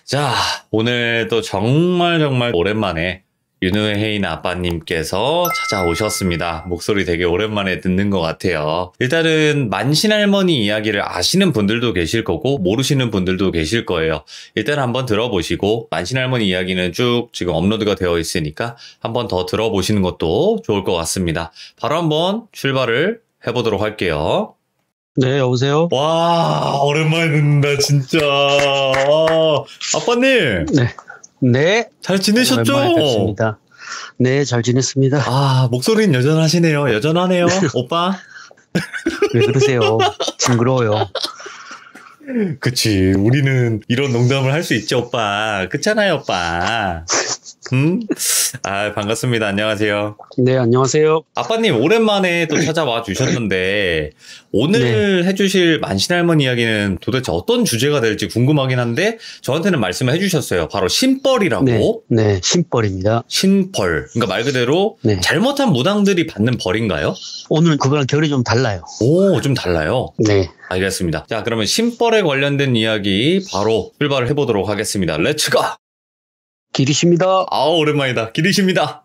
자, 오늘도 정말 오랜만에 윤우혜인 아빠님께서 찾아오셨습니다. 목소리 되게 오랜만에 듣는 것 같아요. 일단은 만신할머니 이야기를 아시는 분들도 계실 거고 모르시는 분들도 계실 거예요. 일단 한번 들어보시고 만신할머니 이야기는 쭉 지금 업로드가 되어 있으니까 한번 더 들어보시는 것도 좋을 것 같습니다. 바로 한번 출발을 해보도록 할게요. 네, 여보세요? 와, 오랜만에 듣는다, 진짜. 아빠님. 네. 네. 잘 지내셨죠? 오랜만에 뵙습니다. 네, 잘 지냈습니다. 아, 목소리는 여전하시네요. 여전하네요, 오빠. 왜 그러세요? 징그러워요. 그치, 우리는 이런 농담을 할 수 있죠, 오빠. 그렇잖아요, 오빠. 아, 반갑습니다. 안녕하세요. 네, 안녕하세요. 아빠님, 오랜만에 또 찾아와 주셨는데, 오늘 해주실 만신할머니 이야기는 도대체 어떤 주제가 될지 궁금하긴 한데, 저한테는 말씀을 해주셨어요. 바로 신벌이라고. 네, 신벌입니다. 신벌. 그러니까 말 그대로 잘못한 무당들이 받는 벌인가요? 오늘 그거랑 결이 좀 달라요. 오, 좀 달라요? 네. 알겠습니다. 자, 그러면 신벌에 관련된 이야기 바로 출발을 해보도록 하겠습니다. 렛츠고! 길이십니다. 아, 오랜만이다. 길이십니다.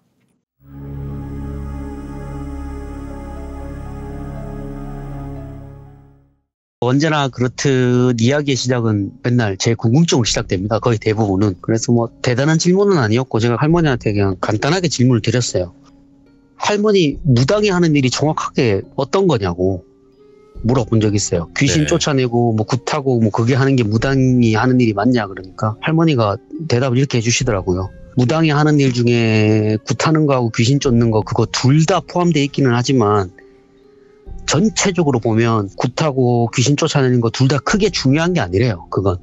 언제나 그렇듯 이야기의 시작은 맨날 제 궁금증으로 시작됩니다. 거의 대부분은. 그래서 뭐 대단한 질문은 아니었고 제가 할머니한테 그냥 간단하게 질문을 드렸어요. 할머니, 무당이 하는 일이 정확하게 어떤 거냐고 물어본 적이 있어요. 귀신 쫓아내고 뭐 굿하고 뭐 그게 하는 게 무당이 하는 일이 맞냐 그러니까 할머니가 대답을 이렇게 해주시더라고요. 무당이 하는 일 중에 굿하는 거하고 귀신 쫓는 거 그거 둘 다 포함되어 있기는 하지만 전체적으로 보면 굿하고 귀신 쫓아내는 거 둘 다 크게 중요한 게 아니래요. 그건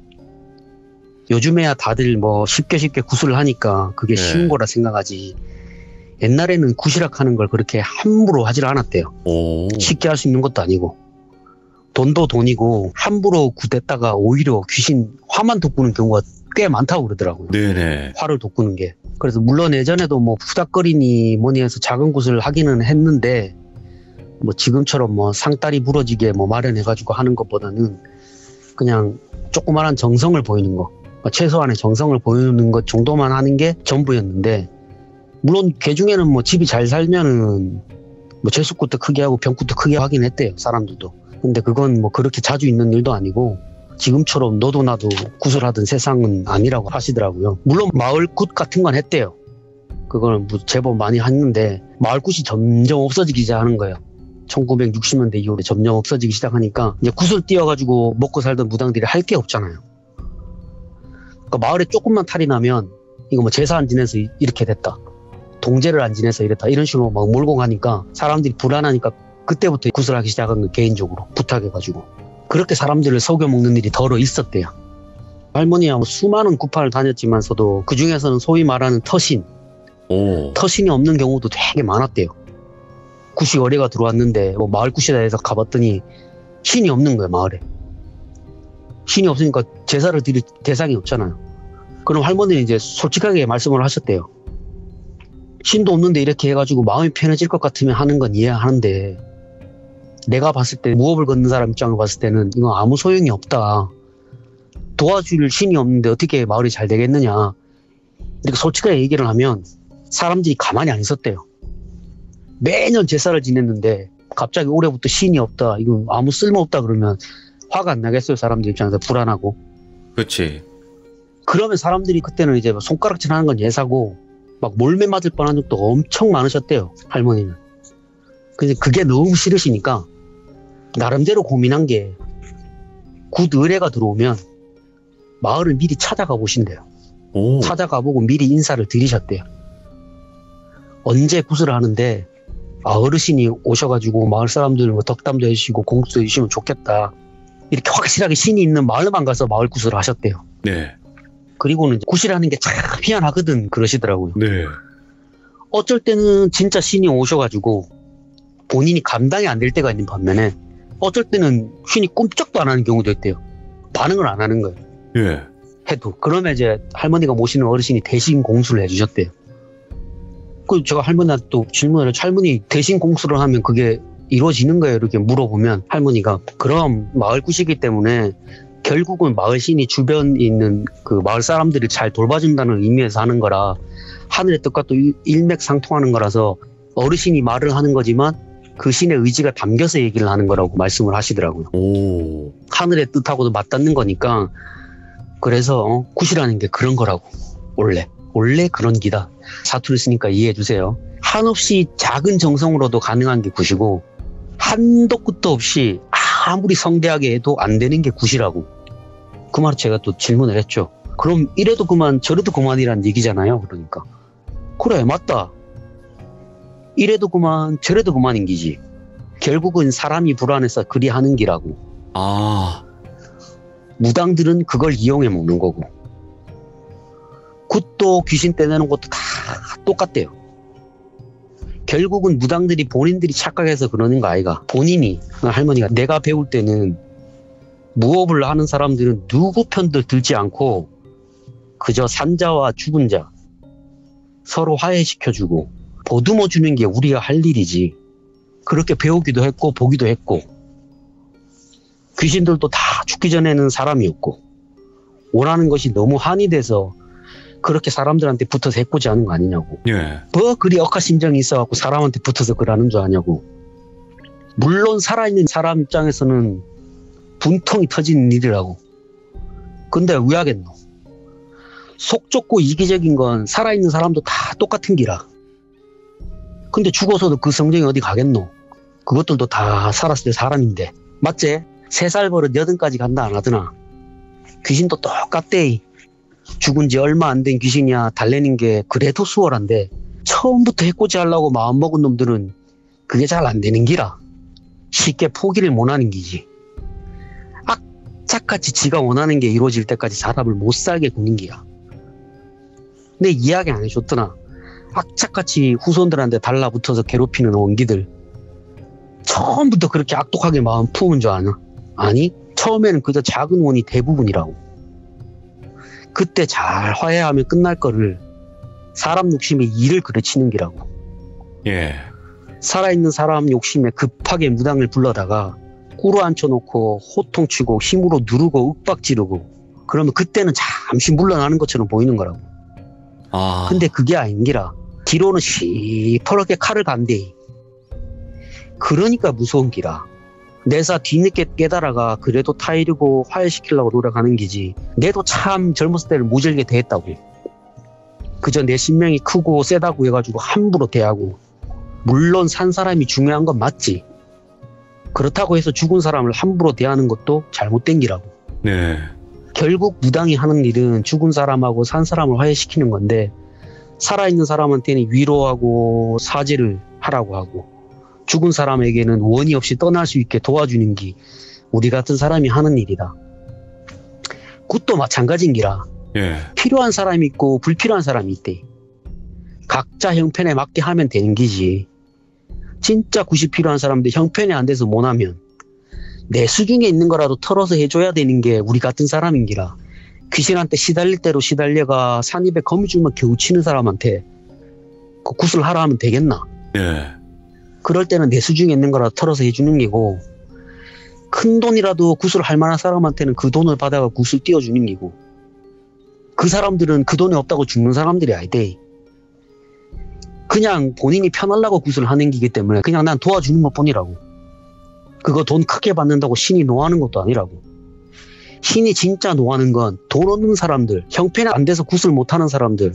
요즘에야 다들 뭐 쉽게 굿을 하니까 그게 쉬운 거라 생각하지 옛날에는 굿이락 하는 걸 그렇게 함부로 하질 않았대요. 쉽게 할 수 있는 것도 아니고 돈도 돈이고 함부로 굿했다가 오히려 귀신 화만 돋구는 경우가 꽤 많다고 그러더라고요. 네네. 화를 돋구는 게. 그래서 물론 예전에도 뭐 후닥거리니 뭐니 해서 작은 굿을 하기는 했는데 뭐 지금처럼 뭐 상다리 부러지게 뭐 마련해가지고 하는 것보다는 그냥 조그마한 정성을 보이는 거, 최소한의 정성을 보이는 것 정도만 하는 게 전부였는데 물론 개 중에는 뭐 집이 잘 살면은 뭐 제수굿도 크게 하고 병굿도 크게 하긴 했대요, 사람들도. 근데 그건 뭐 그렇게 자주 있는 일도 아니고 지금처럼 너도 나도 굿을 하던 세상은 아니라고 하시더라고요. 물론 마을굿 같은 건 했대요. 그거는 뭐 제법 많이 했는데 마을굿이 점점 없어지기 시작하는 거예요. 1960년대 이후에 점점 없어지기 시작하니까 이제 굿을 띄워가지고 먹고 살던 무당들이 할 게 없잖아요. 그러니까 마을에 조금만 탈이 나면 이거 뭐 제사 안 지내서 이렇게 됐다, 동제를 안 지내서 이랬다, 이런 식으로 막 몰고 가니까 사람들이 불안하니까 그때부터 굿을 하기 시작한 거, 개인적으로 부탁해가지고. 그렇게 사람들을 속여먹는 일이 덜어 있었대요. 할머니야 뭐 수많은 굿판을 다녔지만서도 그 중에서는 소위 말하는 터신이 없는 경우도 되게 많았대요. 굿이 의뢰가 들어왔는데 뭐 마을 굿이다 해서 가봤더니 신이 없는 거예요. 마을에 신이 없으니까 제사를 드릴 대상이 없잖아요. 그럼 할머니는 이제 솔직하게 말씀을 하셨대요. 신도 없는데 이렇게 해가지고 마음이 편해질 것 같으면 하는 건 이해하는데 내가 봤을 때 무업을 걷는 사람 입장을 봤을 때는 이건 아무 소용이 없다. 도와줄 신이 없는데 어떻게 마을이 잘 되겠느냐, 이렇게 솔직하게 얘기를 하면 사람들이 가만히 안 있었대요. 매년 제사를 지냈는데 갑자기 올해부터 신이 없다, 이건 아무 쓸모없다 그러면 화가 안 나겠어요? 사람들 입장에서 불안하고. 그렇지. 그러면 사람들이 그때는 이제 손가락질 하는 건 예사고 막 몰매 맞을 뻔한 적도 엄청 많으셨대요, 할머니는. 근데 그게 너무 싫으시니까 나름대로 고민한 게 굿 의뢰가 들어오면 마을을 미리 찾아가 보신대요. 찾아가 보고 미리 인사를 드리셨대요. 언제 굿을 하는데 어르신이 오셔가지고 마을 사람들 뭐 덕담도 해주시고 공수도 해주시면 좋겠다, 이렇게 확실하게 신이 있는 마을만 가서 마을 굿을 하셨대요. 네. 그리고는 굿이라는 게 참 희한하거든 그러시더라고요. 네. 어쩔 때는 진짜 신이 오셔가지고 본인이 감당이 안 될 때가 있는 반면에 어쩔 때는 신이 꼼짝도 안 하는 경우도 있대요. 반응을 안 하는 거예요. 예. 해도. 그러면 이제 할머니가 모시는 어르신이 대신 공수를 해주셨대요. 그 제가 할머니한테 또 질문을 해서 할머니 대신 공수를 하면 그게 이루어지는 거예요? 이렇게 물어보면 할머니가 그럼 마을 굿이기 때문에 결국은 마을신이 주변에 있는 그 마을 사람들을 잘 돌봐준다는 의미에서 하는 거라 하늘의 뜻과 또 일맥상통하는 거라서 어르신이 말을 하는 거지만 그 신의 의지가 담겨서 얘기를 하는 거라고 말씀을 하시더라고요. 오. 하늘의 뜻하고도 맞닿는 거니까 그래서 굿이라는 게 그런 거라고. 원래 그런 기다. 사투를 쓰니까 이해해 주세요. 한없이 작은 정성으로도 가능한 게 굿이고 한도 끝도 없이 아무리 성대하게 해도 안 되는 게 굿이라고. 그 말을 제가 또 질문을 했죠. 그럼 이래도 그만 저래도 그만이란 얘기잖아요. 그러니까 그래 맞다. 이래도 그만 저래도 그만인 기지. 결국은 사람이 불안해서 그리 하는 기라고. 아. 무당들은 그걸 이용해 먹는 거고 굿도 귀신 떼내는 것도 다 똑같대요. 결국은 무당들이 본인들이 착각해서 그러는 거 아이가. 본인이 할머니가 내가 배울 때는 무업을 하는 사람들은 누구 편도 들지 않고 그저 산자와 죽은 자 서로 화해시켜주고 보듬어 주는 게 우리가 할 일이지. 그렇게 배우기도 했고 보기도 했고 귀신들도 다 죽기 전에는 사람이었고 원하는 것이 너무 한이 돼서 그렇게 사람들한테 붙어서 해코지 하는 거 아니냐고. 예. 뭐 그리 억하심정이 있어갖고 사람한테 붙어서 그러는 줄 아냐고. 물론 살아있는 사람 입장에서는 분통이 터지는 일이라고. 근데 왜 하겠노? 속 좁고 이기적인 건 살아있는 사람도 다 똑같은 기라. 근데 죽어서도 그 성정이 어디 가겠노? 그것들도 다 살았을 때 사람인데. 맞지? 3살 버릇 80까지 간다 안 하더나. 귀신도 똑같대. 죽은 지 얼마 안 된 귀신이야 달래는 게 그래도 수월한데 처음부터 해코지 하려고 마음먹은 놈들은 그게 잘 안 되는 기라. 쉽게 포기를 못 하는 기지. 악착같이 지가 원하는 게 이루어질 때까지 사람을 못 살게 구는 기야. 내 이야기 안 해줬더나. 악착같이 후손들한테 달라붙어서 괴롭히는 원기들 처음부터 그렇게 악독하게 마음 품은 줄 아나? 아니 처음에는 그저 작은 원이 대부분이라고. 그때 잘 화해하면 끝날 거를 사람 욕심에 일을 그르치는 기라고. 예. 살아있는 사람 욕심에 급하게 무당을 불러다가 꿇어 앉혀놓고 호통치고 힘으로 누르고 윽박지르고 그러면 그때는 잠시 물러나는 것처럼 보이는 거라고. 아. 근데 그게 아닌기라. 뒤로는 시퍼렇게 칼을 간대. 그러니까 무서운 기라. 내사 뒤늦게 깨달아가 그래도 타이르고 화해시키려고 노력하는 기지. 내도 참 젊었을 때를 모질게 대했다고. 그저 내 신명이 크고 세다고 해가지고 함부로 대하고. 물론 산 사람이 중요한 건 맞지. 그렇다고 해서 죽은 사람을 함부로 대하는 것도 잘못된 기라고. 네. 결국 무당이 하는 일은 죽은 사람하고 산 사람을 화해시키는 건데 살아있는 사람한테는 위로하고 사죄를 하라고 하고 죽은 사람에게는 원이 없이 떠날 수 있게 도와주는 게 우리 같은 사람이 하는 일이다. 굿도 마찬가지인 기라. 예. 필요한 사람이 있고 불필요한 사람이 있대. 각자 형편에 맞게 하면 되는 기지. 진짜 굿이 필요한 사람들 형편이 안 돼서 못하면 내 수중에 있는 거라도 털어서 해줘야 되는 게 우리 같은 사람인 기라. 귀신한테 시달릴 대로 시달려가 산입에 거미줄만 겨우 치는 사람한테 그 굿을 하라 하면 되겠나? 예. 그럴 때는 내 수중에 있는 거라도 털어서 해주는 게고 큰 돈이라도 굿을 할 만한 사람한테는 그 돈을 받아가 굿을 띄워주는 게고 그 사람들은 그 돈이 없다고 죽는 사람들이 아니대. 그냥 본인이 편하려고 굿을 하는 기기 때문에 그냥 난 도와주는 것 뿐이라고. 그거 돈 크게 받는다고 신이 노하는 것도 아니라고. 신이 진짜 노하는 건 돈 없는 사람들, 형편이 안 돼서 굿을 못하는 사람들,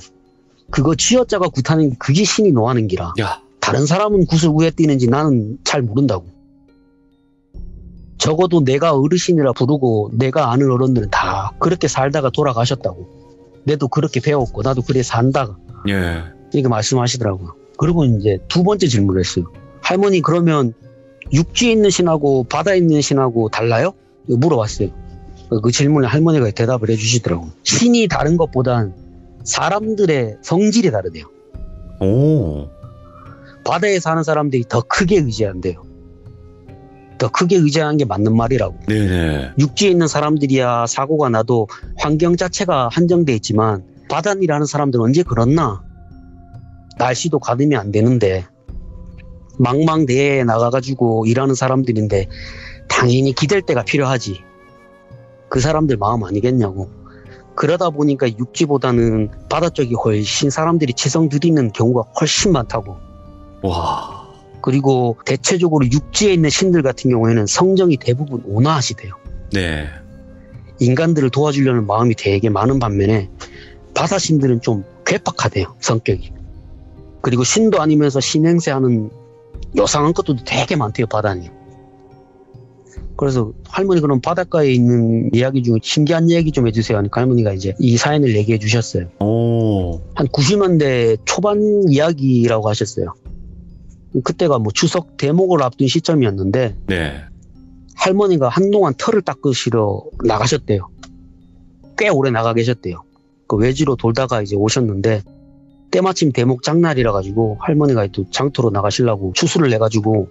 그거 쥐어짜가 굿하는 게 그게 신이 노하는 기라. 야. 다른 사람은 굿을 왜 뛰는지 나는 잘 모른다고. 적어도 내가 어르신이라 부르고 내가 아는 어른들은 다 그렇게 살다가 돌아가셨다고. 내도 그렇게 배웠고 나도 그래 산다가. 예. 이렇게 말씀하시더라고요. 그리고 이제 두 번째 질문을 했어요. 할머니 그러면 육지에 있는 신하고 바다에 있는 신하고 달라요? 물어봤어요. 그 질문에 할머니가 대답을 해주시더라고요. 신이 다른 것보단 사람들의 성질이 다르대요. 오. 바다에 사는 사람들이 더 크게 의지한대요. 더 크게 의지하는 게 맞는 말이라고. 네네. 육지에 있는 사람들이야 사고가 나도 환경 자체가 한정돼 있지만 바다일하는 사람들은 언제 그렇나? 날씨도 가늠이 안 되는데 망망대해에 나가가지고 일하는 사람들인데 당연히 기댈 때가 필요하지. 그 사람들 마음 아니겠냐고. 그러다 보니까 육지보다는 바다 쪽이 훨씬 사람들이 치성 드리는 경우가 훨씬 많다고. 와. 그리고 대체적으로 육지에 있는 신들 같은 경우에는 성정이 대부분 온화하시대요. 네. 인간들을 도와주려는 마음이 되게 많은 반면에 바다 신들은 좀 괴팍하대요, 성격이. 그리고 신도 아니면서 신행세하는 요상한 것도 되게 많대요, 바다는. 그래서 할머니 그럼 바닷가에 있는 이야기 중에 신기한 얘기 좀 해주세요 하니까 할머니가 이제 이 사연을 얘기해 주셨어요. 오. 한 90년대 초반 이야기라고 하셨어요. 그때가 뭐 추석 대목을 앞둔 시점이었는데 네. 할머니가 한동안 털을 닦으시러 나가셨대요. 꽤 오래 나가 계셨대요. 그 외지로 돌다가 이제 오셨는데 때마침 대목 장날이라 가지고 할머니가 또 장터로 나가시려고 추수를 내가지고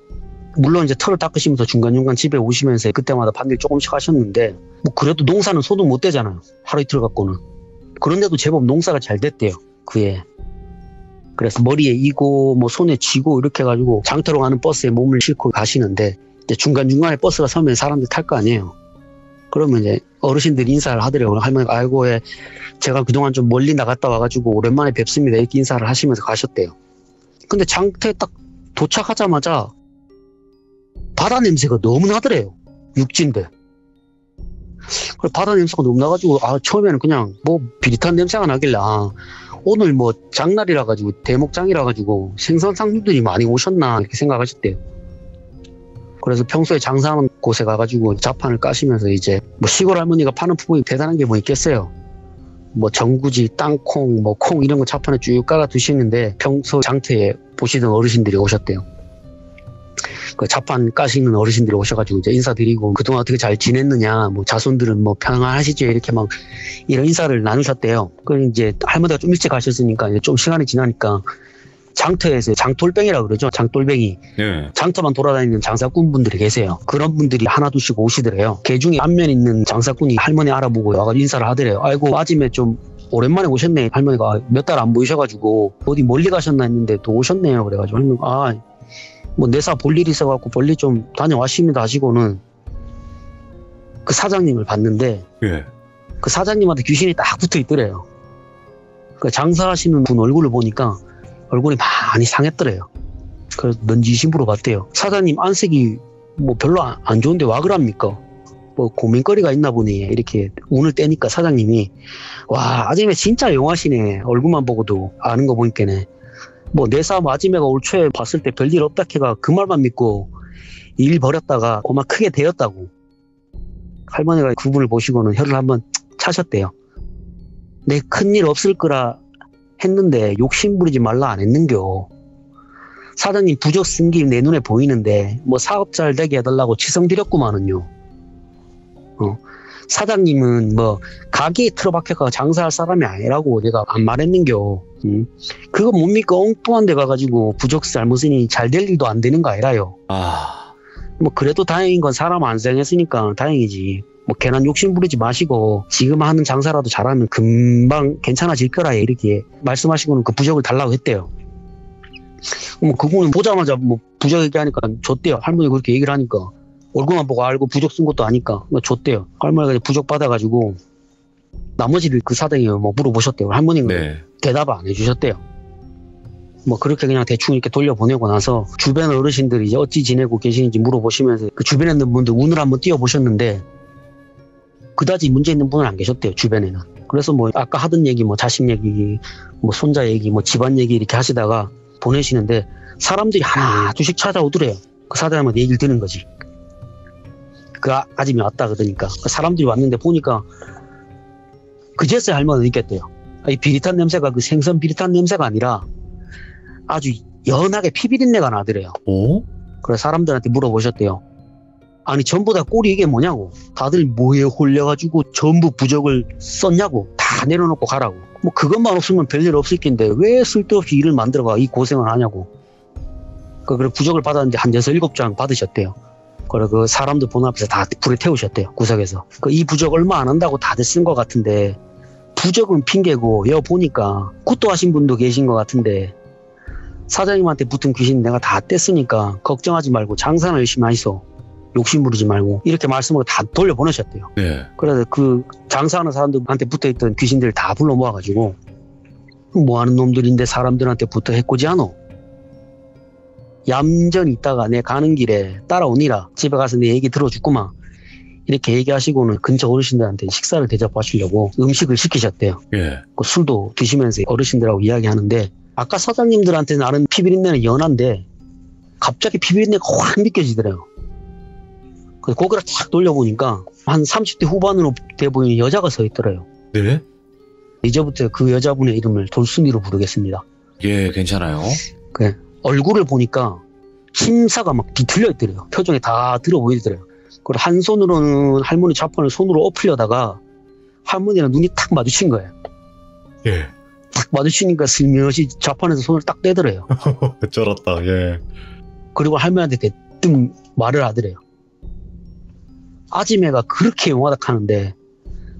물론 이제 털을 닦으시면서 중간중간 집에 오시면서 그때마다 반일 조금씩 하셨는데 뭐 그래도 농사는 소득 못 되잖아요. 하루 이틀 갖고는. 그런데도 제법 농사가 잘 됐대요. 그에. 그래서 머리에 이고 뭐 손에 쥐고 이렇게 해가지고 장터로 가는 버스에 몸을 싣고 가시는데 이제 중간중간에 버스가 서면 사람들 탈 거 아니에요. 그러면 이제 어르신들이 인사를 하더래요. 할머니가 아이고 예, 제가 그동안 좀 멀리 나갔다 와가지고 오랜만에 뵙습니다. 이렇게 인사를 하시면서 가셨대요. 근데 장터에 딱 도착하자마자 바다 냄새가 너무 나더래요. 육지인데. 바다 냄새가 너무 나가지고 처음에는 그냥 뭐 비릿한 냄새가 나길래 오늘 뭐 장날이라 가지고 대목장이라 가지고 생선 상류들이 많이 오셨나 이렇게 생각하셨대요. 그래서 평소에 장사하는 곳에 가가지고 자판을 까시면서 이제 뭐 시골 할머니가 파는 품목이 대단한 게 뭐 있겠어요. 뭐 전구지, 땅콩, 뭐 콩 이런 거 자판에 쭉 깔아 두시는데 평소 장터에 보시던 어르신들이 오셨대요. 그 자판 까시는 어르신들이 오셔가지고 이제 인사드리고 그동안 어떻게 잘 지냈느냐, 뭐 자손들은 뭐 평안하시죠 이렇게 막 이런 인사를 나누셨대요. 그리고 이제 할머니가 좀 일찍 가셨으니까 이제 좀 시간이 지나니까 장터에서 장돌뱅이라고 그러죠. 장돌뱅이. 네. 장터만 돌아다니는 장사꾼 분들이 계세요. 그런 분들이 하나 둘씩 오시더래요. 개 중에 안면 있는 장사꾼이 할머니 알아보고 와가지고 인사를 하더래요. 아이고 아침에 좀 오랜만에 오셨네. 할머니가 몇 달 안 보이셔가지고 어디 멀리 가셨나 했는데 또 오셨네요. 그래가지고 할머니가 뭐 내사 볼 일이 있어갖고 멀리 좀 다녀왔습니다 하시고는 그 사장님을 봤는데 예. 그 사장님한테 귀신이 딱 붙어 있더래요. 그 장사하시는 분 얼굴을 보니까 얼굴이 많이 상했더래요. 그래서 넌지시 물어봤대요. 사장님 안색이 뭐 별로 안 좋은데 와 그럽니까? 뭐 고민거리가 있나 보네. 이렇게 운을 떼니까 사장님이 와 아침에 진짜 영화시네. 얼굴만 보고도 아는 거 보니까네. 뭐 내사 아침에가 올 초에 봤을 때 별일 없다 캐가 그 말만 믿고 일 벌였다가 고마 크게 되었다고. 할머니가 그분을 보시고는 혀를 한번 차셨대요. 내 큰일 없을 거라 했는데 욕심 부리지 말라 안 했는겨. 사장님 부적 쓴 길 내 눈에 보이는데 뭐 사업 잘 되게 해달라고 치성 드렸구만은요. 사장님은 뭐 가게에 틀어박혀가 장사할 사람이 아니라고 내가 안 말했는겨. 그거 뭡니까 엉뚱한 데 가가지고 부적 잘못으니 잘 될 일도 안 되는 거 아니라요. 뭐 그래도 다행인 건 사람 안 생했으니까 다행이지. 뭐 괜한 욕심 부리지 마시고 지금 하는 장사라도 잘하면 금방 괜찮아질 거라 이렇게 말씀하시고는 그 부적을 달라고 했대요. 뭐 그분은 보자마자 뭐 부적 얘기하니까 줬대요. 할머니 그렇게 얘기를 하니까 얼굴만 보고 알고 부적 쓴 것도 아니까 줬대요. 할머니가 부적 받아가지고 나머지를 그 사장이 뭐 물어보셨대요. 할머니는 네. 대답을 안 해주셨대요. 뭐 그렇게 그냥 대충 이렇게 돌려보내고 나서 주변 어르신들이 이제 어찌 지내고 계시는지 물어보시면서 그 주변에 있는 분들 운을 한번 띄워보셨는데 그다지 문제 있는 분은 안 계셨대요. 주변에는. 그래서 뭐 아까 하던 얘기 뭐 자식 얘기 뭐 손자 얘기 뭐 집안 얘기 이렇게 하시다가 보내시는데 사람들이 하나 둘씩 찾아오더래요. 그 사장님한테 얘기를 듣는 거지. 그 아침에 왔다 그러니까 그 사람들이 왔는데 보니까 그제서야 할머니는 느꼈대요. 이 비릿한 냄새가 그 생선 비릿한 냄새가 아니라 아주 연하게 피비린내가 나더래요. 오? 그래서 사람들한테 물어보셨대요. 아니 전부 다 꼴이 이게 뭐냐고. 다들 뭐에 홀려가지고 전부 부적을 썼냐고. 다 내려놓고 가라고. 뭐 그것만 없으면 별일 없을 낀데 왜 쓸데없이 일을 만들어가 이 고생을 하냐고. 그래 부적을 받았는데 한 6, 7장 받으셨대요. 그래 그 사람들 본 앞에서 다 불에 태우셨대요. 구석에서. 이 부적 얼마 안 한다고 다들 쓴 것 같은데 부적은 핑계고 여 보니까 굿도하신 분도 계신 것 같은데 사장님한테 붙은 귀신 내가 다 뗐으니까 걱정하지 말고 장사는 열심히 하시소. 욕심 부리지 말고 이렇게 말씀을 다 돌려보내셨대요. 네. 그래서 그 장사하는 사람들한테 붙어있던 귀신들 다 불러 모아가지고 뭐하는 놈들인데 사람들한테 붙어 해코지 않어. 얌전히 있다가 내 가는 길에 따라오니라. 집에 가서 내 얘기 들어주구만. 이렇게 얘기하시고는 근처 어르신들한테 식사를 대접하시려고 음식을 시키셨대요. 예. 그 술도 드시면서 어르신들하고 이야기하는데 아까 사장님들한테 나는 피비린내는 연한데 갑자기 피비린내가 확 느껴지더래요. 그래서 고개를 탁 돌려보니까 한 30대 후반으로 돼 보이는 여자가 서 있더래요. 네? 이제부터 그 여자분의 이름을 돌순이로 부르겠습니다. 예, 괜찮아요. 그 얼굴을 보니까 심사가 막 뒤틀려 있더래요. 표정이 다 들어 보이더래요. 그리고 한 손으로는 할머니 좌판을 손으로 엎으려다가 할머니랑 눈이 탁 마주친 거예요. 예. 딱 마주치니까 슬며시 좌판에서 손을 딱 떼더래요. 쩔었다. 예. 그리고 할머니한테 대뜸 말을 하더래요. 아지매가 그렇게 용하다 하는데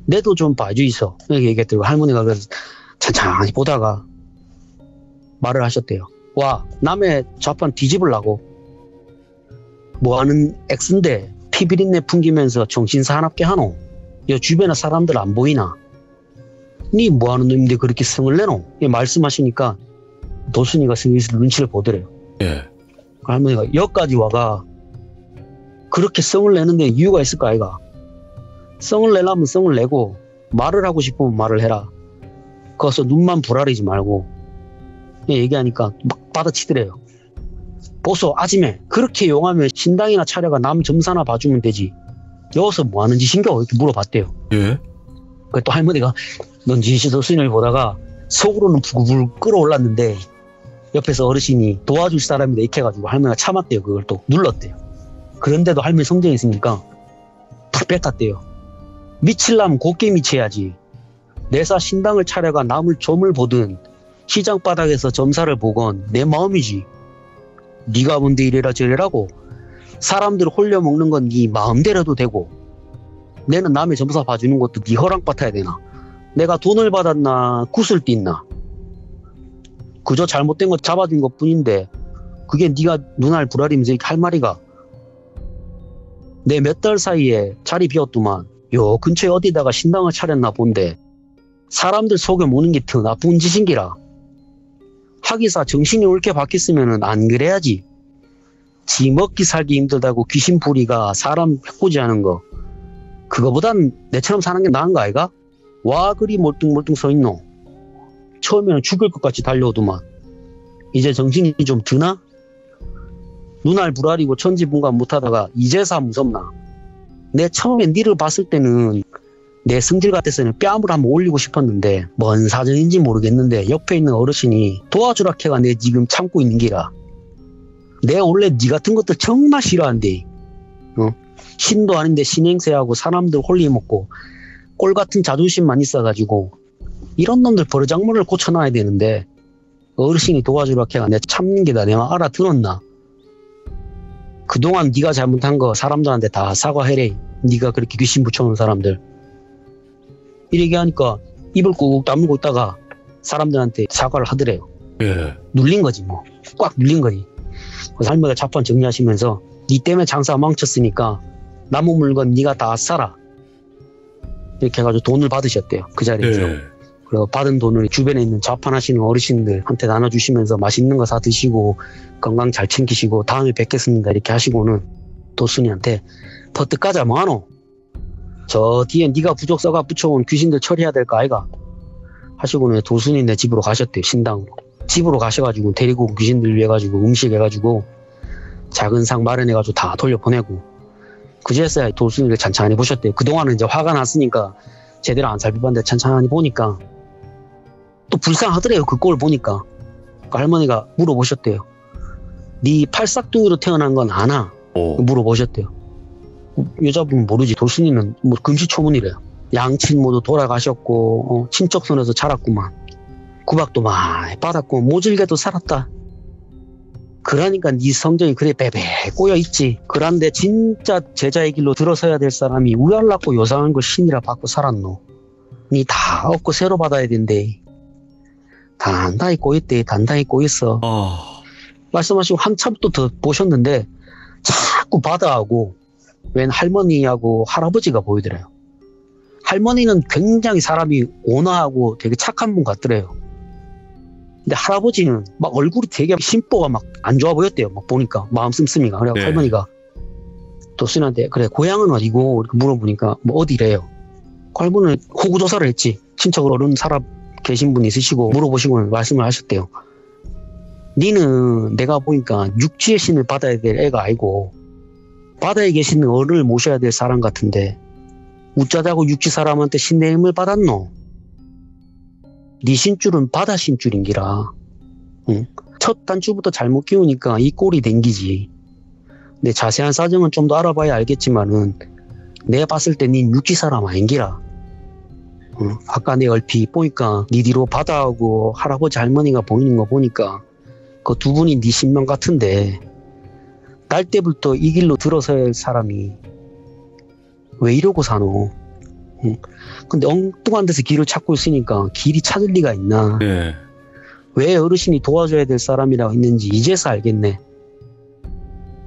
내도 좀 봐주 있어. 이렇게 얘기했더니 할머니가 그래서 천천히 보다가 말을 하셨대요. 와, 남의 좌판 뒤집으려고 뭐하는 엑스인데 피비린내 풍기면서 정신 사납게 하노? 여 주변에 사람들 안 보이나? 니 뭐하는 놈인데 그렇게 성을 내노? 말씀하시니까 도순이가 슬슬 눈치를 보더래요. 예. 할머니가 여기까지 와가 그렇게 성을 내는데 이유가 있을까 아이가? 성을 내려면 성을 내고 말을 하고 싶으면 말을 해라. 거기서 눈만 부라리지 말고 얘기하니까 막 받아치더래요. 보소 아지매 그렇게 용하면 신당이나 차려가 남 점사나 봐주면 되지. 여기서 뭐하는 짓인겨? 이렇게 물어봤대요. 예. 또 할머니가 넌 진실도 스님을 보다가 속으로는 부글부글 끓어올랐는데 옆에서 어르신이 도와줄 사람이다 이렇게 해가지고 할머니가 참았대요. 그걸 또 눌렀대요. 그런데도 할머니 성정이 있으니까 탁 뱉었대요. 미칠라면 곱게 미쳐야지. 내사 신당을 차려가 남을 점을 보든 시장 바닥에서 점사를 보건 내 마음이지. 네가 뭔데 이래라 저래라고. 사람들 홀려 먹는 건 네 마음대로도 되고 내는 남의 점사 봐주는 것도 네 허락 받아야 되나. 내가 돈을 받았나 굿을 띠나. 그저 잘못된 거 잡아준 것뿐인데 그게 네가 눈알 부라리면서 이렇게 할 말이가. 내 몇 달 사이에 자리 비었더만 요 근처에 어디다가 신당을 차렸나 본데 사람들 속여 모는 게 더 나쁜 짓인기라. 하기사 정신이 옳게 바뀌었으면 안 그래야지. 지 먹기 살기 힘들다고 귀신 부리가 사람 해코지하는 거 그거보단 내처럼 사는 게 나은 거 아이가? 와 그리 멀뚱멀뚱 서 있노. 처음에는 죽을 것 같이 달려오더만 이제 정신이 좀 드나? 눈알 부라리고 천지분간 못하다가 이제사 무섭나. 내 처음에 니를 봤을 때는 내 성질 같아서는 뺨을 한번 올리고 싶었는데 뭔 사정인지 모르겠는데 옆에 있는 어르신이 도와주라 캐가 내 지금 참고 있는 기라. 내 원래 니 같은 것도 정말 싫어한대. 신도 아닌데 신행세하고 사람들 홀리먹고 꼴 같은 자존심만 있어가지고 이런 놈들 버르장머리를 고쳐놔야 되는데 어르신이 도와주라 캐가 내 참는 게다 내가 알아들었나. 그동안 네가 잘못한 거 사람들한테 다 사과해래. 네가 그렇게 귀신 붙여놓은 사람들. 이렇게 하니까 입을 꾹 다물고 있다가 사람들한테 사과를 하더래요. 예. 눌린 거지 뭐. 꽉 눌린 거지. 그래서 할머니가 자판 정리하시면서 네 때문에 장사 망쳤으니까 남은 물건 네가 다 사라. 이렇게 해가지고 돈을 받으셨대요. 그 자리에서. 예. 그리고 받은 돈을 주변에 있는 자판하시는 어르신들한테 나눠주시면서 맛있는 거 사 드시고 건강 잘 챙기시고 다음에 뵙겠습니다 이렇게 하시고는 도순이한테 버뜩 가자 뭐하노? 저 뒤에 네가 부적 써가 붙여온 귀신들 처리해야 될 거 아이가? 하시고는 도순이 내 집으로 가셨대요. 신당으로. 집으로 가셔가지고 데리고 온 귀신들 위해 가지고 음식 해가지고 작은 상 마련해가지고 다 돌려보내고 그제서야 도순이를 찬찬히 보셨대요. 그동안은 이제 화가 났으니까 제대로 안 살펴봤는데 찬찬히 보니까 또 불쌍하더래요. 그 꼴을 보니까. 그 할머니가 물어보셨대요. 네 팔싹둥이로 태어난 건 아나? 오. 물어보셨대요. 여자분은 모르지. 돌순이는 뭐 금시초문이래요. 양친 모두 돌아가셨고 친척손에서 자랐구만. 구박도 많이 받았고 모질게도 살았다. 그러니까 네 성정이 그래 베베 꼬여있지. 그런데 진짜 제자의 길로 들어서야 될 사람이 우열났고 요상한 걸 신이라 받고 살았노. 니 다 얻고 새로 받아야 된대. 단단히 꼬였대. 단단히 꼬였어. 말씀하시고 한참 또 더 보셨는데 자꾸 받아하고 웬 할머니하고 할아버지가 보이더래요. 할머니는 굉장히 사람이 온화하고 되게 착한 분 같더래요. 근데 할아버지는 막 얼굴이 되게 심보가 막 안 좋아 보였대요. 막 보니까 마음 씀씀이가. 그래서 네. 할머니가 도순이한테 그래 고향은 어디고 이렇게 물어보니까 뭐 어디래요. 그 할머니는 호구조사를 했지. 친척으로 어른 살아 계신 분 있으시고 물어보시고 말씀을 하셨대요. 니는 내가 보니까 육지의 신을 받아야 될 애가 아니고 바다에 계시는 어른을 모셔야 될 사람 같은데 우짜자고 육지 사람한테 신의 힘을 받았노? 네 신줄은 바다 신줄인기라. 응? 첫 단추부터 잘못 끼우니까 이 꼴이 댕기지. 근데 자세한 사정은 좀 더 알아봐야 알겠지만은 내가 봤을 때 닌 육지 사람 아닌기라. 응? 아까 내 얼핏 보니까 네 뒤로 바다하고 할아버지 할머니가 보이는 거 보니까 그 두 분이 네 신명 같은데 날 때부터 이 길로 들어서야 할 사람이 왜 이러고 사노? 응? 근데 엉뚱한 데서 길을 찾고 있으니까 길이 찾을 리가 있나? 네. 왜 어르신이 도와줘야 될 사람이라고 했는지 이제서 알겠네.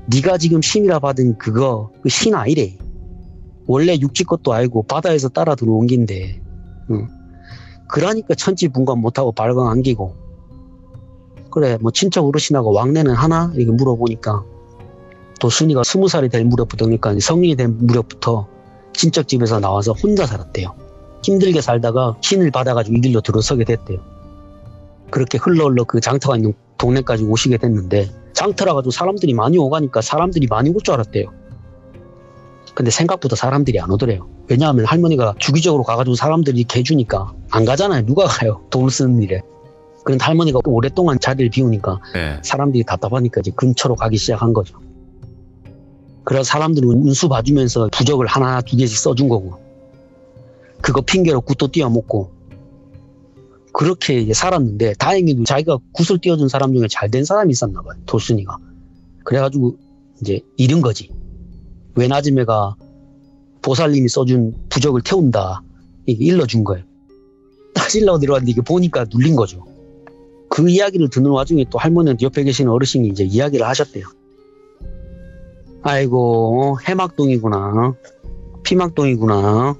네가 지금 신이라 받은 그거 그 신 아니래. 원래 육지 것도 알고 바다에서 따라 들어온 긴데. 응. 그러니까 천지분간 못하고 발광 안기고. 그래 뭐 친척 어르신하고 왕래는 하나? 이렇게 물어보니까 도순이가 20살이 될 무렵부터 그러니까 성인이 된 무렵부터 친척집에서 나와서 혼자 살았대요. 힘들게 살다가 신을 받아가지고 이 길로 들어서게 됐대요. 그렇게 흘러 그 장터가 있는 동네까지 오시게 됐는데 장터라 가지고 사람들이 많이 오가니까 사람들이 많이 올 줄 알았대요. 근데 생각보다 사람들이 안 오더래요. 왜냐하면 할머니가 주기적으로 가가지고 사람들이 이렇게 해주니까 안 가잖아요. 누가 가요? 돈을 쓰는 일에. 그런데 할머니가 오랫동안 자리를 비우니까 네. 사람들이 답답하니까 이제 근처로 가기 시작한 거죠. 그래서 사람들은 운수 봐주면서 부적을 하나 두 개씩 써준 거고 그거 핑계로 굿도 띄워먹고 그렇게 이제 살았는데 다행히도 자기가 굿을 띄워준 사람 중에 잘된 사람이 있었나 봐요. 돌순이가. 그래가지고 이제 잃은 거지. 웬 아줌매가 보살님이 써준 부적을 태운다. 이게 일러준 거예요. 따지려고 내려왔는데 이게 보니까 눌린 거죠. 그 이야기를 듣는 와중에 또 할머니한테 옆에 계시는 어르신이 이제 이야기를 하셨대요. 아이고 해막동이구나. 피막동이구나.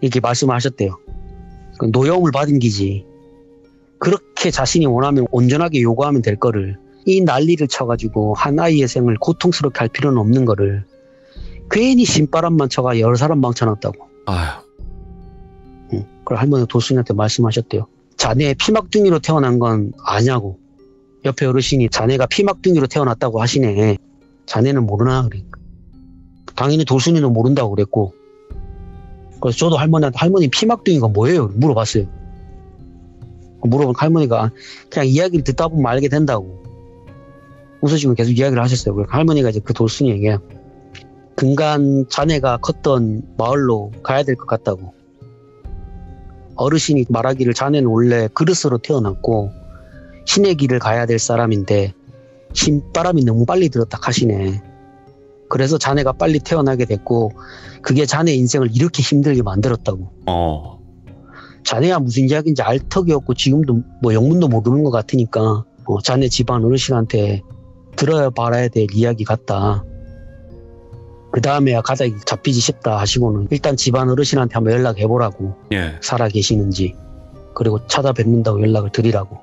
이렇게 말씀하셨대요. 노여움을 받은 기지. 그렇게 자신이 원하면 온전하게 요구하면 될 거를 이 난리를 쳐가지고 한 아이의 생을 고통스럽게 할 필요는 없는 거를 괜히 신바람만 쳐가 여러 사람 망쳐놨다고. 아휴. 응. 그걸 할머니가 도순이한테 말씀하셨대요. 자네 피막둥이로 태어난 건 아냐고. 옆에 어르신이 자네가 피막둥이로 태어났다고 하시네. 자네는 모르나? 그러니까. 당연히 돌순이는 모른다고 그랬고 그래서 저도 할머니한테 할머니 피막둥이가 뭐예요? 물어봤어요. 물어보니까 할머니가 그냥 이야기를 듣다 보면 알게 된다고 웃으시면 계속 이야기를 하셨어요. 그래서 할머니가 이제 그 돌순이에게 근간 자네가 컸던 마을로 가야 될 것 같다고. 어르신이 말하기를 자네는 원래 그릇으로 태어났고 신의 길을 가야 될 사람인데 신바람이 너무 빨리 들었다 하시네. 그래서 자네가 빨리 태어나게 됐고 그게 자네 인생을 이렇게 힘들게 만들었다고. 자네야 무슨 이야기인지 알 턱이 없고 지금도 뭐 영문도 모르는 것 같으니까 자네 집안 어르신한테 들어야 말아야 될 이야기 같다. 그 다음에야 가닥이 잡히지 싶다 하시고는 일단 집안 어르신한테 한번 연락해보라고. 예. 살아 계시는지 그리고 찾아뵙는다고 연락을 드리라고.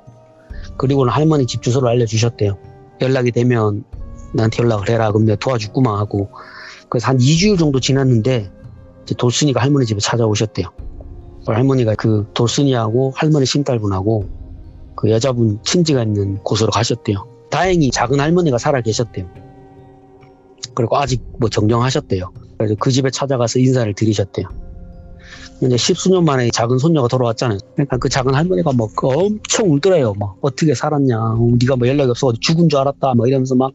그리고는 할머니 집 주소를 알려주셨대요. 연락이 되면 나한테 연락을 해라. 그럼 내가 도와줄구만 하고. 그래서 한 2주일 정도 지났는데 이제 돌순이가 할머니 집에 찾아오셨대요. 할머니가 그 돌순이하고 할머니 신딸분하고 그 여자분 친지가 있는 곳으로 가셨대요. 다행히 작은 할머니가 살아 계셨대요. 그리고 아직 뭐 정정하셨대요. 그래서 그 집에 찾아가서 인사를 드리셨대요. 이제 10수년 만에 작은 손녀가 돌아왔잖아요. 그러니까 그 작은 할머니가 막 엄청 울더래요. 막 어떻게 살았냐. 네가 뭐 연락이 없어 죽은 줄 알았다. 막 이러면서 막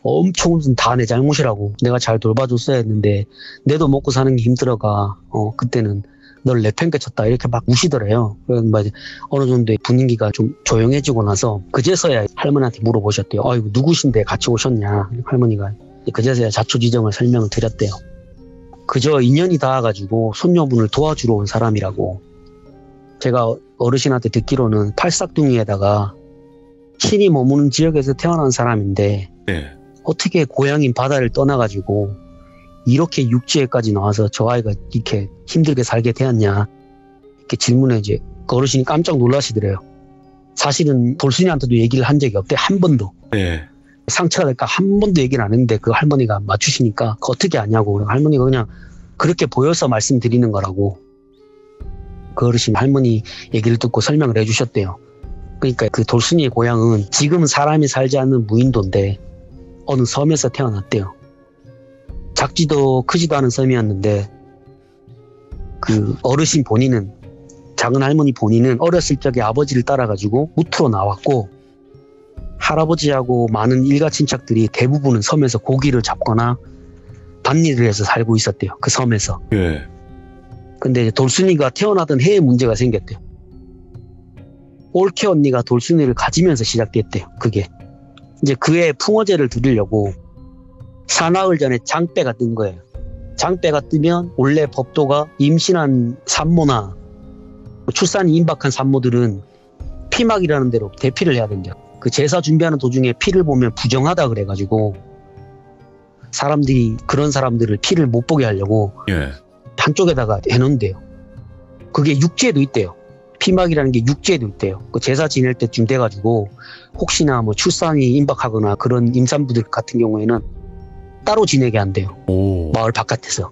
엄청 무슨 다 내 잘못이라고. 내가 잘 돌봐줬어야 했는데 내도 먹고 사는 게 힘들어가. 그때는 널 내팽개쳤다. 이렇게 막 우시더래요. 그래서 막 어느 정도 분위기가 좀 조용해지고 나서 그제서야 할머니한테 물어보셨대요. 아이고 누구신데 같이 오셨냐. 할머니가 그제서야 자초지정을 설명을 드렸대요. 그저 인연이 닿아가지고 손녀분을 도와주러 온 사람이라고. 제가 어르신한테 듣기로는 팔싹둥이에다가 신이 머무는 지역에서 태어난 사람인데 네. 어떻게 고향인 바다를 떠나가지고 이렇게 육지에까지 나와서 저 아이가 이렇게 힘들게 살게 되었냐 이렇게 질문에 이제 그 어르신이 깜짝 놀라시더래요. 사실은 돌순이한테도 얘기를 한 적이 없대. 한 번도. 네. 상처가 될까 한 번도 얘기를 안 했는데 그 할머니가 맞추시니까 그거 어떻게 아냐고. 할머니가 그냥 그렇게 보여서 말씀드리는 거라고. 그 어르신 할머니 얘기를 듣고 설명을 해주셨대요. 그러니까 그 돌순이의 고향은 지금은 사람이 살지 않는 무인도인데 어느 섬에서 태어났대요. 작지도 크지도 않은 섬이었는데 그 어르신 본인은 작은 할머니 본인은 어렸을 적에 아버지를 따라가지고 무트로 나왔고 할아버지하고 많은 일가 친척들이 대부분은 섬에서 고기를 잡거나 밭일을 해서 살고 있었대요. 그 섬에서. 예. 근데 돌순이가 태어나던 해에 문제가 생겼대요. 올케 언니가 돌순이를 가지면서 시작됐대요. 그게. 이제 그해 풍어제를 드리려고 사나흘 전에 장빼가 뜬 거예요. 장빼가 뜨면 원래 법도가 임신한 산모나 출산이 임박한 산모들은 피막이라는 데로 대피를 해야 된대요. 그 제사 준비하는 도중에 피를 보면 부정하다 그래가지고 사람들이 그런 사람들을 피를 못 보게 하려고 예. 한쪽에다가 해놓은대요. 그게 육지에도 있대요. 피막이라는 게 육지에도 있대요. 그 제사 지낼 때쯤 돼가지고 혹시나 뭐 출산이 임박하거나 그런 임산부들 같은 경우에는 따로 지내게 한대요. 오. 마을 바깥에서.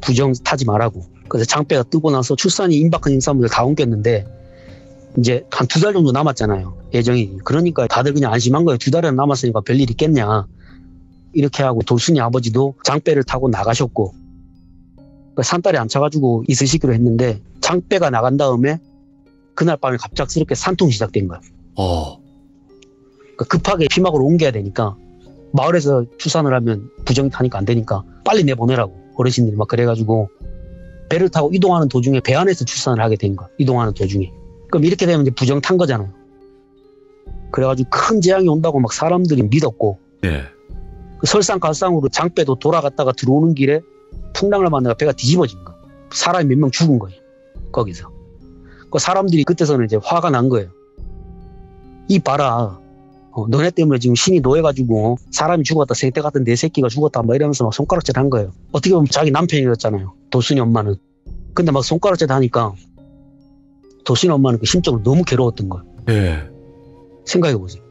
부정 타지 말라고. 그래서 장빼가 뜨고 나서 출산이 임박한 임산부들 다 옮겼는데 이제 한 2달 정도 남았잖아요. 예정이. 그러니까 다들 그냥 안심한 거예요. 2달이나 남았으니까 별일 있겠냐. 이렇게 하고 돌순이 아버지도 장빼를 타고 나가셨고 산딸이 앉혀가지고 있으시기로 했는데 장빼가 나간 다음에 그날 밤에 갑작스럽게 산통이 시작된 거예요. 그러니까 급하게 피막으로 옮겨야 되니까 마을에서 출산을 하면 부정이 타니까 안 되니까 빨리 내보내라고 어르신들이 막 그래가지고 배를 타고 이동하는 도중에 배 안에서 출산을 하게 된 거야. 이동하는 도중에. 그럼 이렇게 되면 이제 부정 탄 거잖아요. 그래가지고 큰 재앙이 온다고 막 사람들이 믿었고 예. 그 설상가상으로 장빼도 돌아갔다가 들어오는 길에 풍랑을 만나가 배가 뒤집어진 거야. 사람이 몇 명 죽은 거예요. 거기서. 그 사람들이 그때서는 이제 화가 난 거예요. 이 봐라. 너네 때문에 지금 신이 노해가지고 사람이 죽었다, 생태 같은 내 새끼가 죽었다 막 이러면서 막 손가락질 한 거예요. 어떻게 보면 자기 남편이었잖아요. 돌순이 엄마는. 근데 막 손가락질 하니까 돌순이 엄마는 그 심적으로 너무 괴로웠던 거예요. 예. 생각해보세요.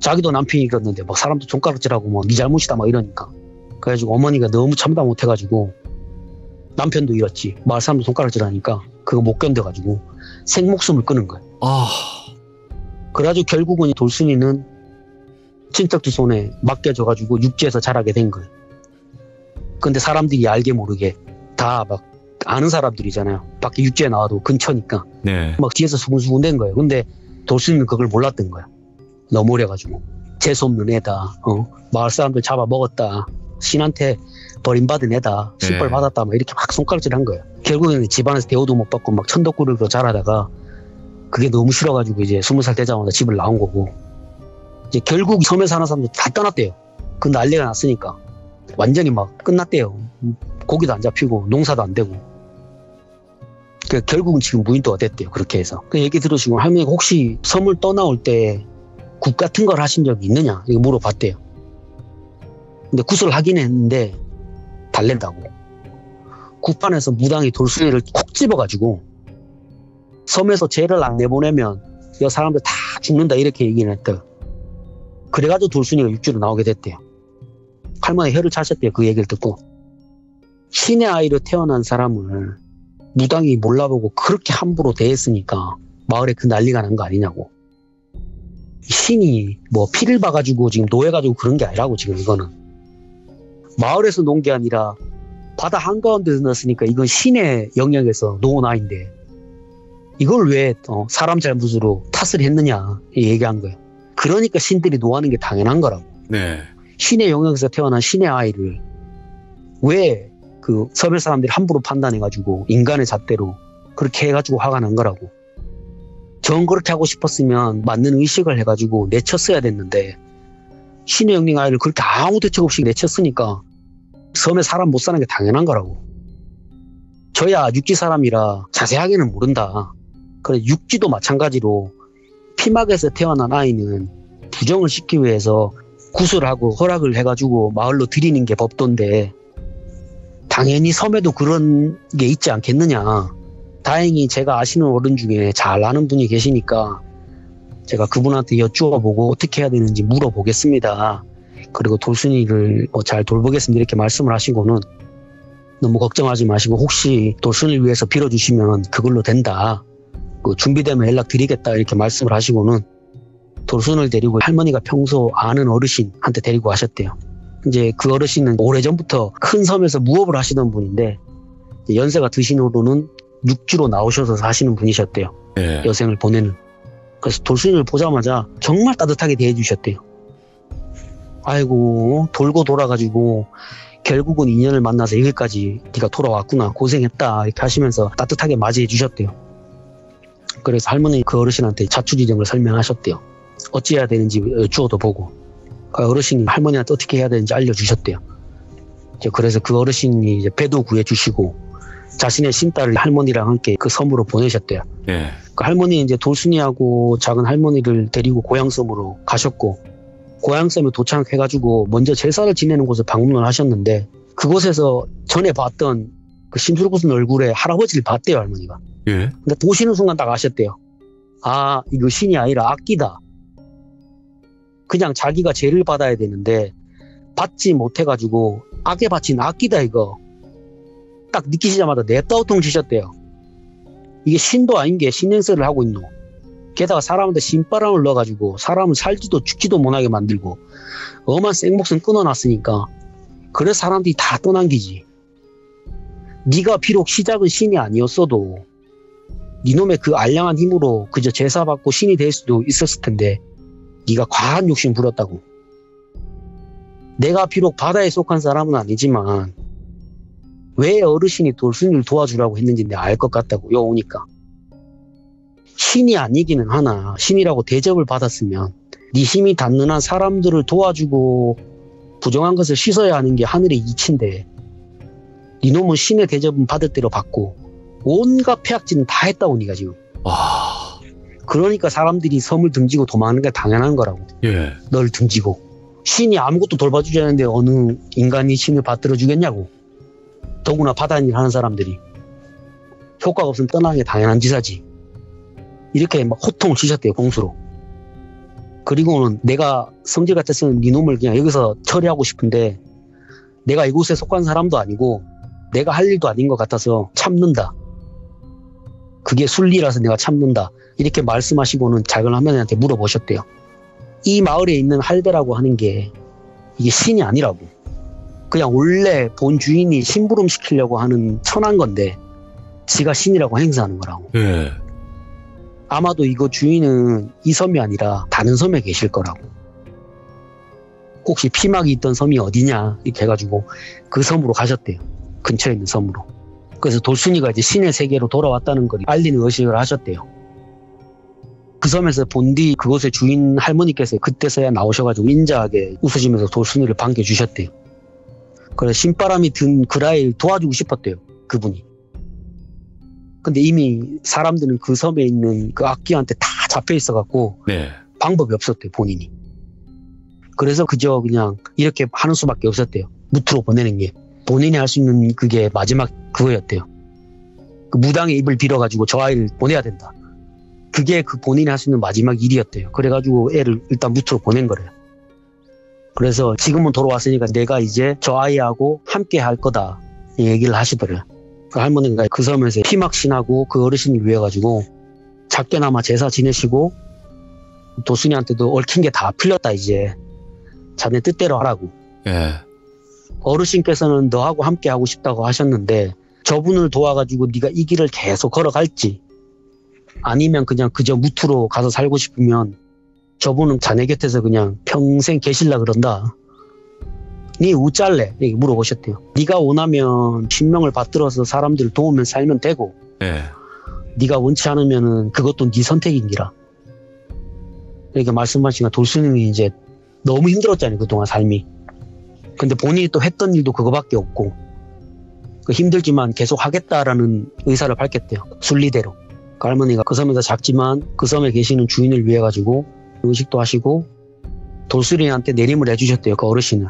자기도 남편이었는데 막 사람도 손가락질하고 뭐 네 잘못이다 막 이러니까. 그래가지고 어머니가 너무 참다 못해가지고 남편도 잃었지. 마을 사람도 손가락질 하니까 그거 못 견뎌가지고 생목숨을 끊은 거예요. 그래가지고 결국은 돌순이는 친척들 손에 맡겨져가지고 육지에서 자라게 된 거예요. 근데 사람들이 알게 모르게 다 막 아는 사람들이잖아요. 밖에 육지에 나와도 근처니까. 네. 막 뒤에서 수군수군 된 거예요. 근데 돌순이는 그걸 몰랐던 거야. 너무 어려가지고. 재수없는 애다. 마을 사람들 잡아먹었다. 신한테 버림받은 애다. 신벌 받았다. 막 이렇게 막 손가락질 한 거예요. 결국에는 집안에서 대우도 못 받고 막 천덕꾸러기로 자라다가 그게 너무 싫어가지고 이제 20살 되자마자 집을 나온 거고. 이제 결국 섬에 사는 사람들 다 떠났대요. 그 난리가 났으니까. 완전히 막 끝났대요. 고기도 안 잡히고 농사도 안 되고. 결국은 지금 무인도가 됐대요. 그렇게 해서. 그 얘기 들으시고 할머니가 혹시 섬을 떠나올 때 국 같은 걸 하신 적이 있느냐 이거 물어봤대요. 근데 굿을 하긴 했는데 달랜다고. 국판에서 무당이 돌순이를 콕 집어가지고 섬에서 죄를 안 내보내면 이 사람들 다 죽는다 이렇게 얘기를 했대요. 그래가지고 돌순이가 육지로 나오게 됐대요. 할머니 혀를 차셨대요. 그 얘기를 듣고. 신의 아이로 태어난 사람을 무당이 몰라보고 그렇게 함부로 대했으니까 마을에 그 난리가 난 거 아니냐고. 신이 뭐 피를 봐가지고 지금 노해가지고 그런 게 아니라고 지금 이거는. 마을에서 놓은 게 아니라 바다 한가운데서 넣었으니까 이건 신의 영역에서 놓은 아이인데 이걸 왜 사람 잘못으로 탓을 했느냐 얘기한 거예요. 그러니까 신들이 노하는 게 당연한 거라고. 네. 신의 영역에서 태어난 신의 아이를 왜 그 섬의 사람들이 함부로 판단해가지고 인간의 잣대로 그렇게 해가지고 화가 난 거라고. 전 그렇게 하고 싶었으면 맞는 의식을 해가지고 내쳤어야 됐는데 신의 영역 아이를 그렇게 아무 대책 없이 내쳤으니까 섬에 사람 못 사는 게 당연한 거라고. 저야 육지 사람이라 자세하게는 모른다. 그래 육지도 마찬가지로 피막에서 태어난 아이는 부정을 시키기 위해서 구슬하고 허락을 해가지고 마을로 들이는 게 법도인데 당연히 섬에도 그런 게 있지 않겠느냐. 다행히 제가 아시는 어른 중에 잘 아는 분이 계시니까 제가 그분한테 여쭈어보고 어떻게 해야 되는지 물어보겠습니다. 그리고 돌순이를 잘 돌보겠습니다. 이렇게 말씀을 하시고는 너무 걱정하지 마시고 혹시 돌순이를 위해서 빌어주시면 그걸로 된다. 준비되면 연락드리겠다. 이렇게 말씀을 하시고는 돌순을 데리고 할머니가 평소 아는 어르신한테 데리고 가셨대요. 이제 그 어르신은 오래전부터 큰 섬에서 무업을 하시던 분인데 연세가 드신 후로는 육지로 나오셔서 사시는 분이셨대요. 네. 여생을 보내는. 그래서 돌순이를 보자마자 정말 따뜻하게 대해주셨대요. 아이고 돌고 돌아가지고 결국은 인연을 만나서 여기까지 네가 돌아왔구나 고생했다 이렇게 하시면서 따뜻하게 맞이해 주셨대요. 그래서 할머니 그 어르신한테 자초지종을 설명하셨대요. 어찌해야 되는지 여쭈어도 보고 그 어르신이 할머니한테 어떻게 해야 되는지 알려주셨대요. 그래서 그 어르신이 이제 배도 구해주시고 자신의 신딸을 할머니랑 함께 그 섬으로 보내셨대요. 네. 그 할머니 이제 돌순이하고 작은 할머니를 데리고 고향섬으로 가셨고 고향섬에 도착해가지고 먼저 제사를 지내는 곳을 방문을 하셨는데 그곳에서 전에 봤던 그 심술궂은 얼굴의 할아버지를 봤대요 할머니가. 예. 근데 보시는 순간 딱 아셨대요. 아 이거 신이 아니라 악기다. 그냥 자기가 죄를 받아야 되는데 받지 못해가지고 악에 바친 악기다 이거. 딱 느끼시자마자 냅다우통 치셨대요. 이게 신도 아닌 게 신행세를 하고 있노. 게다가 사람한테 신바람을 넣어가지고 사람을 살지도 죽지도 못하게 만들고 엄한 생목숨 끊어놨으니까 그래서 사람들이 다 떠남기지. 네가 비록 시작은 신이 아니었어도 네놈의 그 알량한 힘으로 그저 제사받고 신이 될 수도 있었을 텐데 네가 과한 욕심 부렸다고. 내가 비록 바다에 속한 사람은 아니지만 왜 어르신이 돌순이를 도와주라고 했는지 내가 알 것 같다고. 요 오니까 신이 아니기는 하나 신이라고 대접을 받았으면 네 힘이 닿는 한 사람들을 도와주고 부정한 것을 씻어야 하는 게 하늘의 이치인데 네놈은 신의 대접은 받을 대로 받고 온갖 폐악질은 다 했다고 네가 지금. 와. 그러니까 사람들이 섬을 등지고 도망하는 게 당연한 거라고. 예. 널 등지고 신이 아무것도 돌봐주지 않는데 어느 인간이 신을 받들어 주겠냐고. 더구나 바다일 하는 사람들이 효과가 없으면 떠나는 게 당연한 지사지. 이렇게 막 호통을 치셨대요 공수로. 그리고는 내가 성질 같았으면 네 놈을 그냥 여기서 처리하고 싶은데 내가 이곳에 속한 사람도 아니고 내가 할 일도 아닌 것 같아서 참는다. 그게 순리라서 내가 참는다. 이렇게 말씀하시고는 작은 할머니한테 물어보셨대요. 이 마을에 있는 할배라고 하는 게 이게 신이 아니라고. 그냥 원래 본 주인이 심부름 시키려고 하는 천한 건데 지가 신이라고 행사하는 거라고. 예. 아마도 이거 주인은 이 섬이 아니라 다른 섬에 계실 거라고. 혹시 피막이 있던 섬이 어디냐 이렇게 해가지고 그 섬으로 가셨대요. 근처에 있는 섬으로. 그래서 돌순이가 이제 신의 세계로 돌아왔다는 걸 알리는 의식을 하셨대요. 그 섬에서 본 뒤 그곳의 주인 할머니께서 그때서야 나오셔가지고 인자하게 웃으시면서 돌순이를 반겨주셨대요. 그래서 신바람이 든 그라이를 도와주고 싶었대요. 그분이. 근데 이미 사람들은 그 섬에 있는 그 악기한테 다 잡혀 있어갖고 네. 방법이 없었대요. 본인이. 그래서 그저 그냥 이렇게 하는 수밖에 없었대요. 무트로 보내는 게. 본인이 할 수 있는 그게 마지막 그거였대요. 그 무당의 입을 빌어가지고 저 아이를 보내야 된다. 그게 그 본인이 할 수 있는 마지막 일이었대요. 그래가지고 애를 일단 무트로 보낸 거래요. 그래서 지금은 돌아왔으니까 내가 이제 저 아이하고 함께 할 거다 얘기를 하시더래요. 그 할머니가 그 섬에서 피막신하고 그 어르신을 위해 가지고 작게나마 제사 지내시고 도순이한테도 얽힌 게 다 풀렸다 이제 자네 뜻대로 하라고. 예. 어르신께서는 너하고 함께 하고 싶다고 하셨는데 저분을 도와가지고 네가 이 길을 계속 걸어갈지 아니면 그냥 그저 무트로 가서 살고 싶으면 저분은 자네 곁에서 그냥 평생 계실라 그런다. 네 우짤래? 이렇게 물어보셨대요. 네가 원하면 신명을 받들어서 사람들을 도우면 살면 되고 예. 네가 원치 않으면은 그것도 네 선택인기라. 이렇게 말씀하시니까 돌순이는 이제 너무 힘들었잖아요. 그동안 삶이. 근데 본인이 또 했던 일도 그거밖에 없고 힘들지만 계속 하겠다라는 의사를 밝혔대요. 순리대로. 그 할머니가 그 섬에서 작지만 그 섬에 계시는 주인을 위해 가지고 의식도 하시고 돌수리한테 내림을 해주셨대요. 그 어르신은.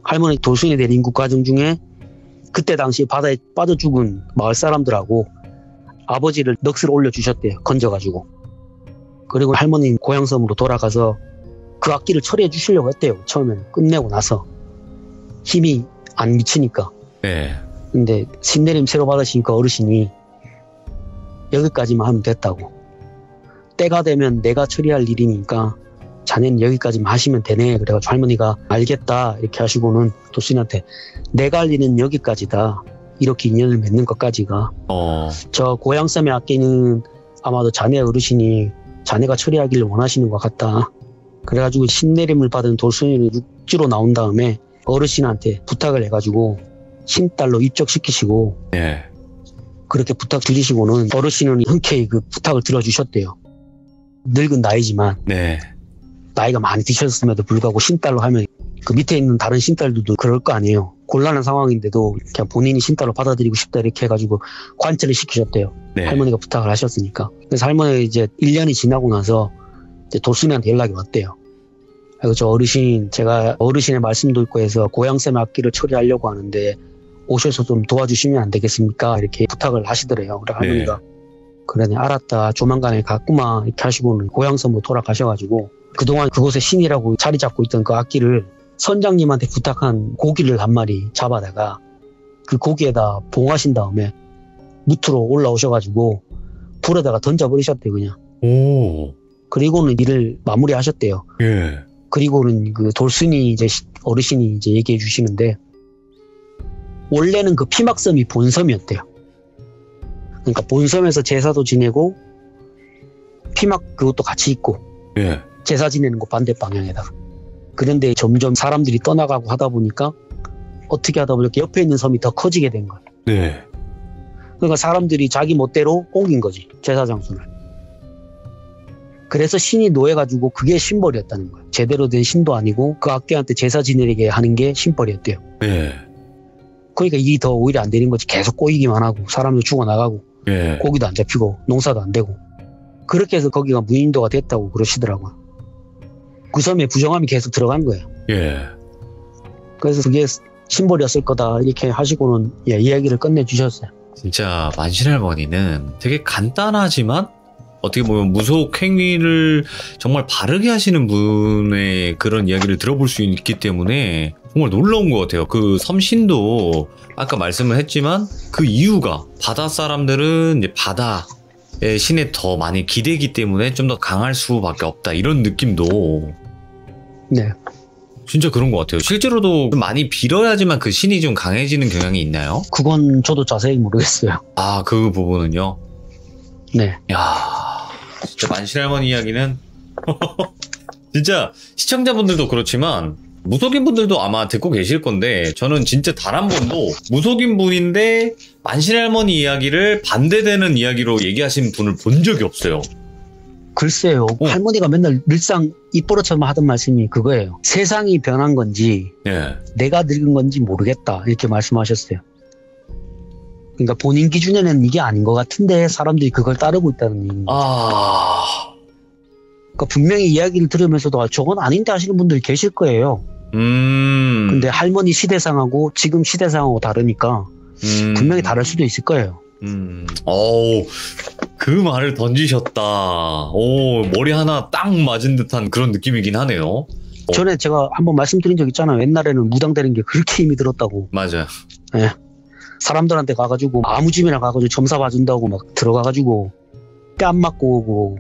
할머니 돌수리 내린 그 과정 중에 그때 당시 바다에 빠져 죽은 마을 사람들하고 아버지를 넋을 올려주셨대요. 건져가지고. 그리고 할머니 고향섬으로 돌아가서 그 악기를 처리해 주시려고 했대요. 처음에는 끝내고 나서 힘이 안 미치니까. 네. 근데 신내림 새로 받으신 그 어르신이 여기까지만 하면 됐다고. 때가 되면 내가 처리할 일이니까 자네는 여기까지만 하시면 되네. 그래가지고 할머니가 알겠다 이렇게 하시고는 도순이한테 내가 할 일은 여기까지다. 이렇게 인연을 맺는 것까지가. 저 고향섬의 악기는 아마도 자네 어르신이 자네가 처리하기를 원하시는 것 같다. 그래가지고 신내림을 받은 돌순이는 육지로 나온 다음에 어르신한테 부탁을 해가지고 신딸로 입적시키시고 네. 그렇게 부탁 드리시고는 어르신은 흔쾌히 그 부탁을 들어주셨대요. 늙은 나이지만 네. 나이가 많이 드셨음에도 불구하고 신딸로 하면 그 밑에 있는 다른 신딸들도 그럴 거 아니에요. 곤란한 상황인데도 그냥 본인이 신딸로 받아들이고 싶다 이렇게 해가지고 관철을 시키셨대요. 네. 할머니가 부탁을 하셨으니까. 그래서 할머니가 이제 1년이 지나고 나서 이제 돌순이한테 연락이 왔대요. 그리고 저 어르신, 제가 어르신의 말씀도 있고 해서 고향샘의 악기를 처리하려고 하는데 오셔서 좀 도와주시면 안 되겠습니까? 이렇게 부탁을 하시더래요. 그래 할머니가 그러네 알았다 조만간에 갔구만 이렇게 하시고는 고향섬으로 돌아가셔가지고 그동안 그곳에 신이라고 자리 잡고 있던 그 악기를 선장님한테 부탁한 고기를 한 마리 잡아다가 그 고기에다 봉하신 다음에 무트로 올라오셔가지고 불에다가 던져버리셨대요 그냥. 오. 그리고는 일을 마무리하셨대요. 예. 그리고는 그 돌순이 이제 어르신이 이제 얘기해 주시는데 원래는 그 피막섬이 본섬이었대요. 그러니까 본섬에서 제사도 지내고 피막 그것도 같이 있고 예. 제사 지내는 곳 반대 방향에다가. 그런데 점점 사람들이 떠나가고 하다 보니까 어떻게 하다 보니까 옆에 있는 섬이 더 커지게 된 거예요. 네. 그러니까 사람들이 자기 멋대로 옮긴 거지 제사 장소를. 그래서 신이 노해가지고 그게 신벌이었다는 거예요. 제대로 된 신도 아니고 그 악기한테 제사 지내게 하는 게 신벌이었대요. 네. 그러니까 일이 더 오히려 안 되는 거지. 계속 꼬이기만 하고 사람도 죽어나가고 예. 고기도 안 잡히고 농사도 안 되고 그렇게 해서 거기가 무인도가 됐다고 그러시더라고요. 그 섬에 부정함이 계속 들어간 거예요. 예. 그래서 그게 신벌이었을 거다 이렇게 하시고는 이야기를 끝내주셨어요. 진짜 만신할머니는 되게 간단하지만 어떻게 보면 무속 행위를 정말 바르게 하시는 분의 그런 이야기를 들어볼 수 있기 때문에 정말 놀라운 것 같아요. 그 섬신도 아까 말씀을 했지만 그 이유가 바다 사람들은 이제 바다의 신에 더 많이 기대기 때문에 좀 더 강할 수밖에 없다 이런 느낌도 네. 진짜 그런 것 같아요. 실제로도 많이 빌어야지만 그 신이 좀 강해지는 경향이 있나요? 그건 저도 자세히 모르겠어요. 아, 그 부분은요? 네. 야, 진짜 만신할머니 이야기는 진짜 시청자분들도 그렇지만 무속인 분들도 아마 듣고 계실 건데 저는 진짜 단 한 번도 무속인 분인데 만신할머니 이야기를 반대되는 이야기로 얘기하신 분을 본 적이 없어요. 글쎄요. 할머니가 맨날 늘상 입버릇처럼 하던 말씀이 그거예요. 세상이 변한 건지 예. 내가 늙은 건지 모르겠다 이렇게 말씀하셨어요. 그러니까 본인 기준에는 이게 아닌 것 같은데 사람들이 그걸 따르고 있다는 얘기인 거죠. 그러니까 분명히 이야기를 들으면서도 저건 아닌데 하시는 분들이 계실 거예요. 근데 할머니 시대상하고 지금 시대상하고 다르니까 분명히 다를 수도 있을 거예요. 어우, 그 말을 던지셨다. 오, 머리 하나 딱 맞은 듯한 그런 느낌이긴 하네요. 전에 제가 한번 말씀드린 적 있잖아요. 옛날에는 무당되는 게 그렇게 힘이 들었다고. 맞아요. 예. 사람들한테 가가지고 아무 집이나 가가지고 점사 봐준다고 막 들어가가지고 뺨 맞고 오고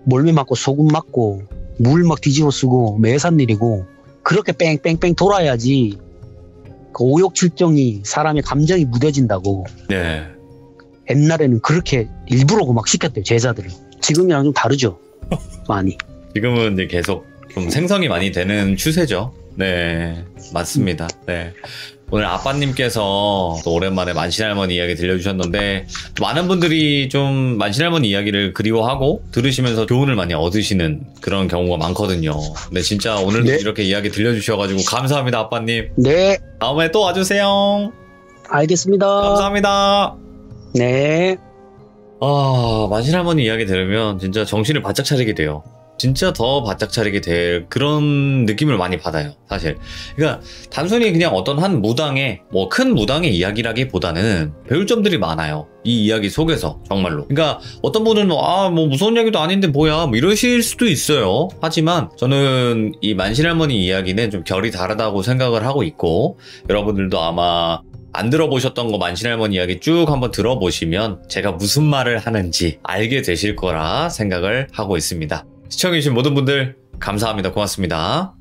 몰매 맞고 소금 맞고 물 막 뒤집어 쓰고 매산 일이고 그렇게 뺑뺑뺑 돌아야지 그 오욕칠정이 사람의 감정이 무뎌진다고. 네. 옛날에는 그렇게 일부러 막 시켰대요 제자들을. 지금이랑 좀 다르죠. 많이. 지금은 이제 계속 좀 생성이 많이 되는 추세죠. 네, 맞습니다. 네. 오늘 아빠님께서 또 오랜만에 만신할머니 이야기 들려주셨는데 많은 분들이 좀 만신할머니 이야기를 그리워하고 들으시면서 교훈을 많이 얻으시는 그런 경우가 많거든요. 근데 진짜 오늘도 이렇게 이야기 들려주셔가지고 감사합니다, 아빠님. 네. 다음에 또 와주세요. 알겠습니다. 감사합니다. 네. 아, 만신할머니 이야기 들으면 진짜 정신을 바짝 차리게 돼요. 진짜 더 바짝 차리게 될 그런 느낌을 많이 받아요, 사실. 그러니까 단순히 그냥 어떤 한 무당의 뭐 큰 무당의 이야기라기보다는 배울 점들이 많아요, 이 이야기 속에서. 정말로. 그러니까 어떤 분은 뭐 무서운 이야기도 아닌데 뭐야 뭐 이러실 수도 있어요. 하지만 저는 이 만신할머니 이야기는 좀 결이 다르다고 생각을 하고 있고, 여러분들도 아마 안 들어보셨던 거 만신할머니 이야기 쭉 한번 들어보시면 제가 무슨 말을 하는지 알게 되실 거라 생각을 하고 있습니다. 시청해주신 모든 분들 감사합니다. 고맙습니다.